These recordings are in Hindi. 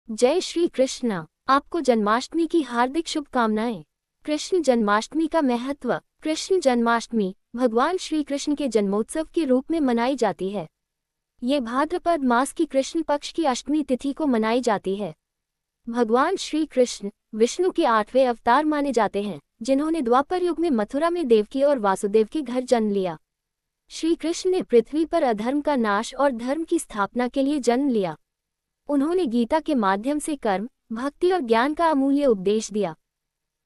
जय श्री कृष्ण। आपको जन्माष्टमी की हार्दिक शुभकामनाएं। कृष्ण जन्माष्टमी का महत्व। कृष्ण जन्माष्टमी भगवान श्री कृष्ण के जन्मोत्सव के रूप में मनाई जाती है। ये भाद्रपद मास की कृष्ण पक्ष की अष्टमी तिथि को मनाई जाती है। भगवान श्री कृष्ण विष्णु के 8वें अवतार माने जाते हैं, जिन्होंने द्वापर युग में मथुरा में देवकी और वासुदेव के घर जन्म लिया। श्री कृष्ण ने पृथ्वी पर अधर्म का नाश और धर्म की स्थापना के लिए जन्म लिया। उन्होंने गीता के माध्यम से कर्म, भक्ति और ज्ञान का अमूल्य उपदेश दिया।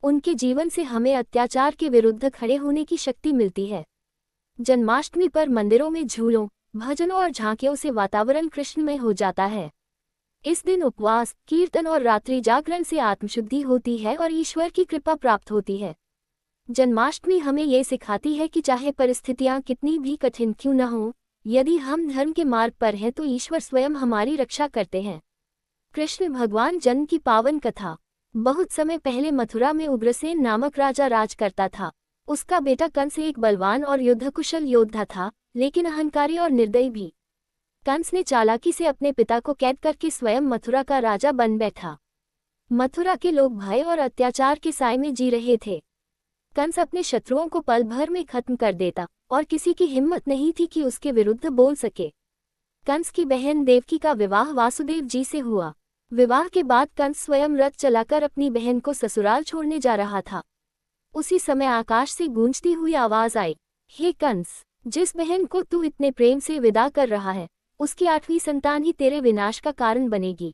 उनके जीवन से हमें अत्याचार के विरुद्ध खड़े होने की शक्ति मिलती है। जन्माष्टमी पर मंदिरों में झूलों, भजनों और झांकियों से वातावरण कृष्णमय हो जाता है। इस दिन उपवास, कीर्तन और रात्रि जागरण से आत्मशुद्धि होती है और ईश्वर की कृपा प्राप्त होती है। जन्माष्टमी हमें ये सिखाती है कि चाहे परिस्थितियां कितनी भी कठिन क्यों न हों, यदि हम धर्म के मार्ग पर हैं तो ईश्वर स्वयं हमारी रक्षा करते हैं। कृष्ण भगवान जन्म की पावन कथा। बहुत समय पहले मथुरा में उग्रसेन नामक राजा राज करता था। उसका बेटा कंस एक बलवान और युद्धकुशल योद्धा था, लेकिन अहंकारी और निर्दयी भी। कंस ने चालाकी से अपने पिता को कैद करके स्वयं मथुरा का राजा बन बैठा। मथुरा के लोग भय और अत्याचार के साए में जी रहे थे। कंस अपने शत्रुओं को पल भर में खत्म कर देता और किसी की हिम्मत नहीं थी कि उसके विरुद्ध बोल सके। कंस की बहन देवकी का विवाह वासुदेव जी से हुआ। विवाह के बाद कंस स्वयं रथ चलाकर अपनी बहन को ससुराल छोड़ने जा रहा था। उसी समय आकाश से गूंजती हुई आवाज आई, हे कंस, जिस बहन को तू इतने प्रेम से विदा कर रहा है, उसकी 8वीं संतान ही तेरे विनाश का कारण बनेगी।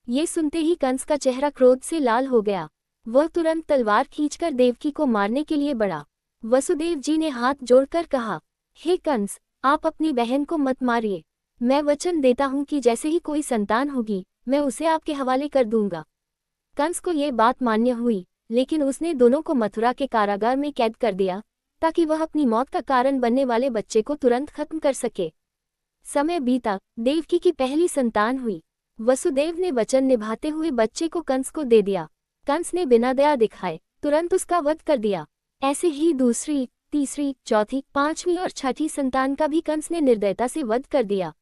ये सुनते ही कंस का चेहरा क्रोध से लाल हो गया। वह तुरंत तलवार खींचकर देवकी को मारने के लिए बढ़ा। वसुदेव जी ने हाथ जोड़कर कहा, हे कंस, आप अपनी बहन को मत मारिए। मैं वचन देता हूं कि जैसे ही कोई संतान होगी, मैं उसे आपके हवाले कर दूंगा। कंस को ये बात मान्य हुई, लेकिन उसने दोनों को मथुरा के कारागार में कैद कर दिया, ताकि वह अपनी मौत का कारण बनने वाले बच्चे को तुरंत खत्म कर सके। समय बीता, देवकी की पहली संतान हुई। वसुदेव ने वचन निभाते हुए बच्चे को कंस को दे दिया। कंस ने बिना दया दिखाए तुरंत उसका वध कर दिया। ऐसे ही दूसरी, तीसरी, चौथी, 5वीं और 6ठी संतान का भी कंस ने निर्दयता से वध कर दिया।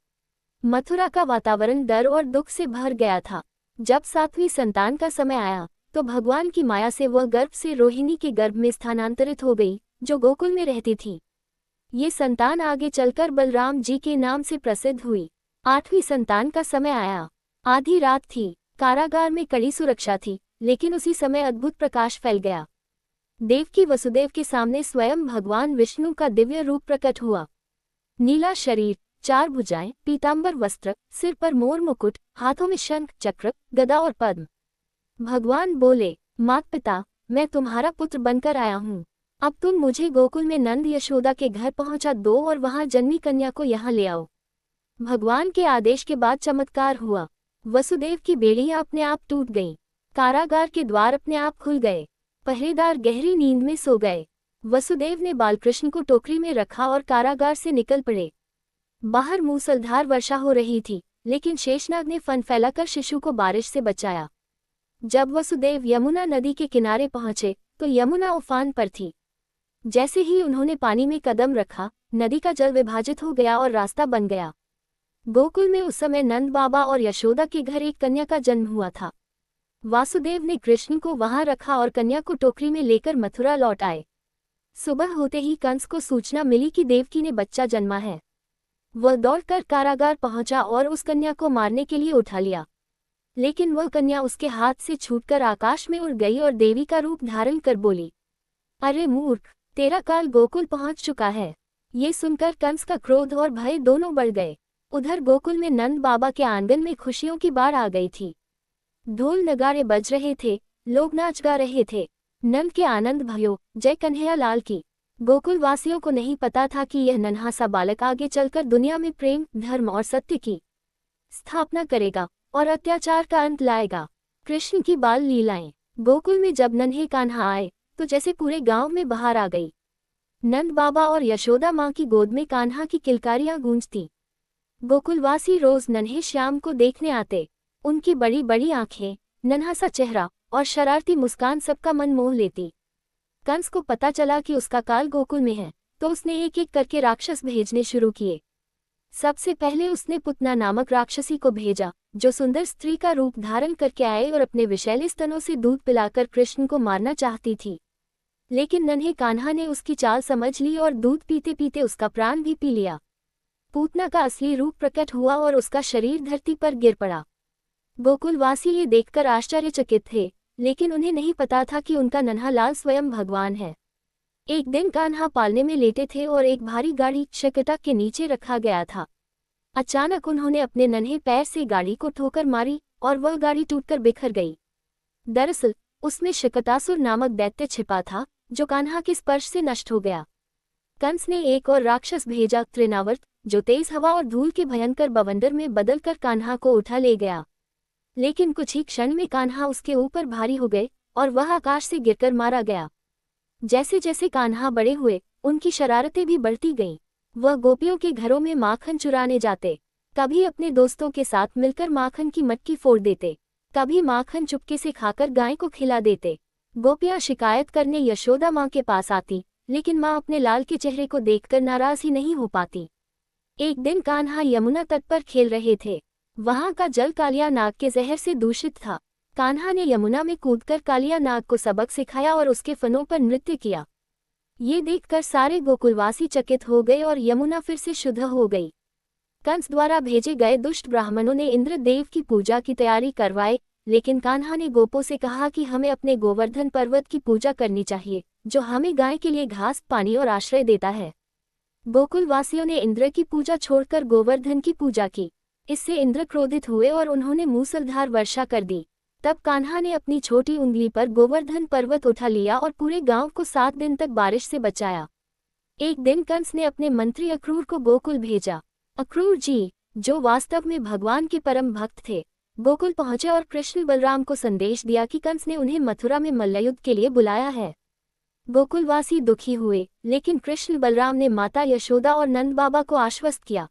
मथुरा का वातावरण डर और दुख से भर गया था। जब 7वीं संतान का समय आया, तो भगवान की माया से वह गर्भ से रोहिणी के गर्भ में स्थानांतरित हो गई, जो गोकुल में रहती थी। ये संतान आगे चलकर बलराम जी के नाम से प्रसिद्ध हुई। 8वीं संतान का समय आया। आधी रात थी, कारागार में कड़ी सुरक्षा थी, लेकिन उसी समय अद्भुत प्रकाश फैल गया। देवकी वसुदेव के सामने स्वयं भगवान विष्णु का दिव्य रूप प्रकट हुआ। नीला शरीर, 4 भुजाएं, पीतांबर वस्त्र, सिर पर मोर मुकुट, हाथों में शंख, चक्र, गदा और पद्म। भगवान बोले, मात पिता, मैं तुम्हारा पुत्र बनकर आया हूँ। अब तुम मुझे गोकुल में नंद यशोदा के घर पहुंचा दो और वहां जन्मी कन्या को यहाँ ले आओ। भगवान के आदेश के बाद चमत्कार हुआ। वसुदेव की बेड़ियां अपने आप टूट गईं। कारागार के द्वार अपने आप खुल गए। पहरेदार गहरी नींद में सो गए। वसुदेव ने बालकृष्ण को टोकरी में रखा और कारागार से निकल पड़े। बाहर मूसलधार वर्षा हो रही थी, लेकिन शेषनाग ने फन फैलाकर शिशु को बारिश से बचाया। जब वसुदेव यमुना नदी के किनारे पहुंचे, तो यमुना उफान पर थी। जैसे ही उन्होंने पानी में कदम रखा, नदी का जल विभाजित हो गया और रास्ता बन गया। गोकुल में उस समय नंद बाबा और यशोदा के घर एक कन्या का जन्म हुआ था। वासुदेव ने कृष्ण को वहां रखा और कन्या को टोकरी में लेकर मथुरा लौट आए। सुबह होते ही कंस को सूचना मिली कि देवकी ने बच्चा जन्मा है। वह दौड़कर कारागार पहुंचा और उस कन्या को मारने के लिए उठा लिया, लेकिन वह कन्या उसके हाथ से छूटकर आकाश में उड़ गई और देवी का रूप धारण कर बोली, अरे मूर्ख, तेरा काल गोकुल पहुंच चुका है। ये सुनकर कंस का क्रोध और भय दोनों बढ़ गए। उधर गोकुल में नंद बाबा के आंगन में खुशियों की बाढ़ आ गई थी। ढोल नगाड़े बज रहे थे, लोग नाच गा रहे थे। नंद के आनंद भयो, जय कन्हैया लाल की। गोकुल वासियों को नहीं पता था कि यह नन्हा सा बालक आगे चलकर दुनिया में प्रेम, धर्म और सत्य की स्थापना करेगा और अत्याचार का अंत लाएगा। कृष्ण की बाल लीलाएं। गोकुल में जब नन्हे कान्हा आए, तो जैसे पूरे गांव में बहार आ गई। नंद बाबा और यशोदा माँ की गोद में कान्हा की किलकारियां गूंजती। गोकुलवासी रोज नन्हे श्याम को देखने आते। उनकी बड़ी बड़ी आंखें, नन्हा सा चेहरा और शरारती मुस्कान सबका मन मोह लेती। कंस को पता चला कि उसका काल गोकुल में है, तो उसने एक एक करके राक्षस भेजने शुरू किए। सबसे पहले उसने पुतना नामक राक्षसी को भेजा, जो सुंदर स्त्री का रूप धारण करके आए और अपने विषैले स्तनों से दूध पिलाकर कृष्ण को मारना चाहती थी। लेकिन नन्हे कान्हा ने उसकी चाल समझ ली और दूध पीते पीते उसका प्राण भी पी लिया। पूतना का असली रूप प्रकट हुआ और उसका शरीर धरती पर गिर पड़ा। गोकुलवासी ये देखकर आश्चर्यचकित थे, लेकिन उन्हें नहीं पता था कि उनका नन्हा लाल स्वयं भगवान है। एक दिन कान्हा पालने में लेटे थे और एक भारी गाड़ी शकटक के नीचे रखा गया था। अचानक उन्होंने अपने नन्हे पैर से गाड़ी को ठोकर मारी और वह गाड़ी टूटकर बिखर गई। दरअसल उसमें शकटासुर नामक दैत्य छिपा था, जो कान्हा के स्पर्श से नष्ट हो गया। कंस ने एक और राक्षस भेजा, त्रिनावर्त, जो तेज हवा और धूल के भयंकर बवंडर में बदलकर कान्हा को उठा ले गया। लेकिन कुछ ही क्षण में कान्हा उसके ऊपर भारी हो गए और वह आकाश से गिरकर मारा गया। जैसे जैसे कान्हा बड़े हुए, उनकी शरारतें भी बढ़ती गईं। वह गोपियों के घरों में माखन चुराने जाते, कभी अपने दोस्तों के साथ मिलकर माखन की मटकी फोड़ देते, कभी माखन चुपके से खाकर गाय को खिला देते। गोपियां शिकायत करने यशोदा माँ के पास आती, लेकिन माँ अपने लाल के चेहरे को देखकर नाराज ही नहीं हो पाती। एक दिन कान्हा यमुना तट पर खेल रहे थे। वहां का जल कालिया नाग के जहर से दूषित था। कान्हा ने यमुना में कूदकर कालिया नाग को सबक सिखाया और उसके फनों पर नृत्य किया। ये देखकर सारे गोकुलवासी चकित हो गए और यमुना फिर से शुद्ध हो गई। कंस द्वारा भेजे गए दुष्ट ब्राह्मणों ने इंद्रदेव की पूजा की तैयारी करवाई, लेकिन कान्हा ने गोपों से कहा कि हमें अपने गोवर्धन पर्वत की पूजा करनी चाहिए, जो हमें गाय के लिए घास, पानी और आश्रय देता है। गोकुलवासियों ने इंद्र की पूजा छोड़कर गोवर्धन की पूजा की। इससे इंद्र क्रोधित हुए और उन्होंने मूसलधार वर्षा कर दी। तब कान्हा ने अपनी छोटी उंगली पर गोवर्धन पर्वत उठा लिया और पूरे गांव को 7 दिन तक बारिश से बचाया। एक दिन कंस ने अपने मंत्री अक्रूर को गोकुल भेजा। अक्रूर जी, जो वास्तव में भगवान के परम भक्त थे, गोकुल पहुंचे और कृष्ण बलराम को संदेश दिया कि कंस ने उन्हें मथुरा में मल्लयुद्ध के लिए बुलाया है। गोकुलवासी दुखी हुए, लेकिन कृष्ण बलराम ने माता यशोदा और नंद बाबा को आश्वस्त किया।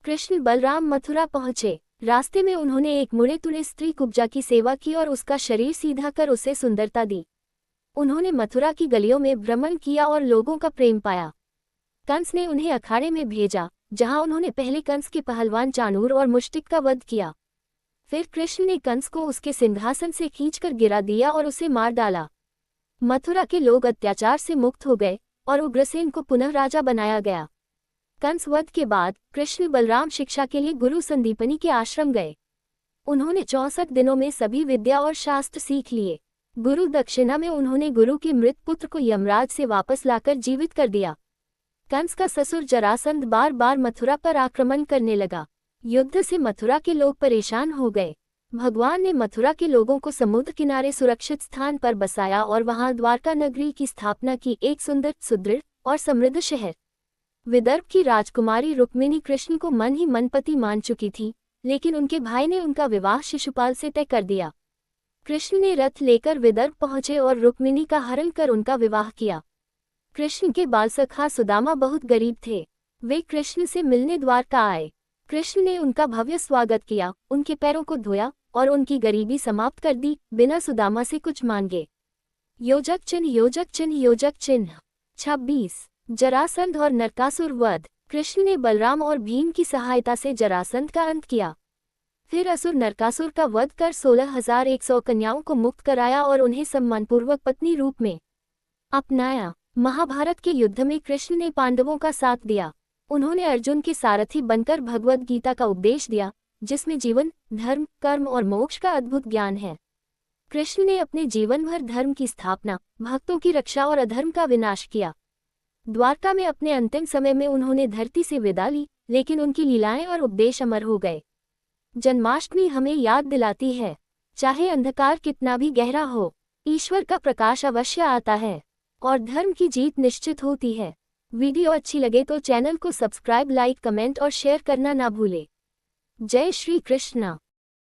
कृष्ण बलराम मथुरा पहुंचे। रास्ते में उन्होंने एक मुड़े तुड़े स्त्री कुब्जा की सेवा की और उसका शरीर सीधा कर उसे सुंदरता दी। उन्होंने मथुरा की गलियों में भ्रमण किया और लोगों का प्रेम पाया। कंस ने उन्हें अखाड़े में भेजा, जहां उन्होंने पहले कंस के पहलवान चाणूर और मुष्टिक का वध किया। फिर कृष्ण ने कंस को उसके सिंहासन से खींचकर गिरा दिया और उसे मार डाला। मथुरा के लोग अत्याचार से मुक्त हो गए और उग्रसेन को पुनः राजा बनाया गया। कंस वध के बाद कृष्ण बलराम शिक्षा के लिए गुरु संदीपनी के आश्रम गए। उन्होंने 64 दिनों में सभी विद्या और शास्त्र सीख लिए। गुरु दक्षिणा में उन्होंने गुरु के मृत पुत्र को यमराज से वापस लाकर जीवित कर दिया। कंस का ससुर जरासंध बार बार मथुरा पर आक्रमण करने लगा। युद्ध से मथुरा के लोग परेशान हो गए। भगवान ने मथुरा के लोगों को समुद्र किनारे सुरक्षित स्थान पर बसाया और वहां द्वारका नगरी की स्थापना की, एक सुंदर, सुदृढ़ और समृद्ध शहर। विदर्भ की राजकुमारी रुक्मिणी कृष्ण को मन ही मन पति मान चुकी थी, लेकिन उनके भाई ने उनका विवाह शिशुपाल से तय कर दिया। कृष्ण ने रथ लेकर विदर्भ पहुंचे और रुक्मिणी का हरण कर उनका विवाह किया। कृष्ण के बाल सखा सुदामा बहुत गरीब थे। वे कृष्ण से मिलने द्वारका आए। कृष्ण ने उनका भव्य स्वागत किया, उनके पैरों को धोया और उनकी गरीबी समाप्त कर दी, बिना सुदामा से कुछ मांगे। योजक चिन्ह, योजक चिन्ह, योजक चिन्ह। 26। जरासंध और नरकासुर वध। कृष्ण ने बलराम और भीम की सहायता से जरासंध का अंत किया। फिर असुर नरकासुर का वध कर 16,100 कन्याओं को मुक्त कराया और उन्हें सम्मानपूर्वक पत्नी रूप में अपनाया। महाभारत के युद्ध में कृष्ण ने पांडवों का साथ दिया। उन्होंने अर्जुन के सारथी बनकर भगवद गीता का उपदेश दिया, जिसमें जीवन, धर्म, कर्म और मोक्ष का अद्भुत ज्ञान है। कृष्ण ने अपने जीवन भर धर्म की स्थापना, भक्तों की रक्षा और अधर्म का विनाश किया। द्वारका में अपने अंतिम समय में उन्होंने धरती से विदा ली, लेकिन उनकी लीलाएं और उपदेश अमर हो गए। जन्माष्टमी हमें याद दिलाती है, चाहे अंधकार कितना भी गहरा हो, ईश्वर का प्रकाश अवश्य आता है और धर्म की जीत निश्चित होती है। वीडियो अच्छी लगे तो चैनल को सब्सक्राइब, लाइक, कमेंट और शेयर करना ना भूले। जय श्री कृष्ण।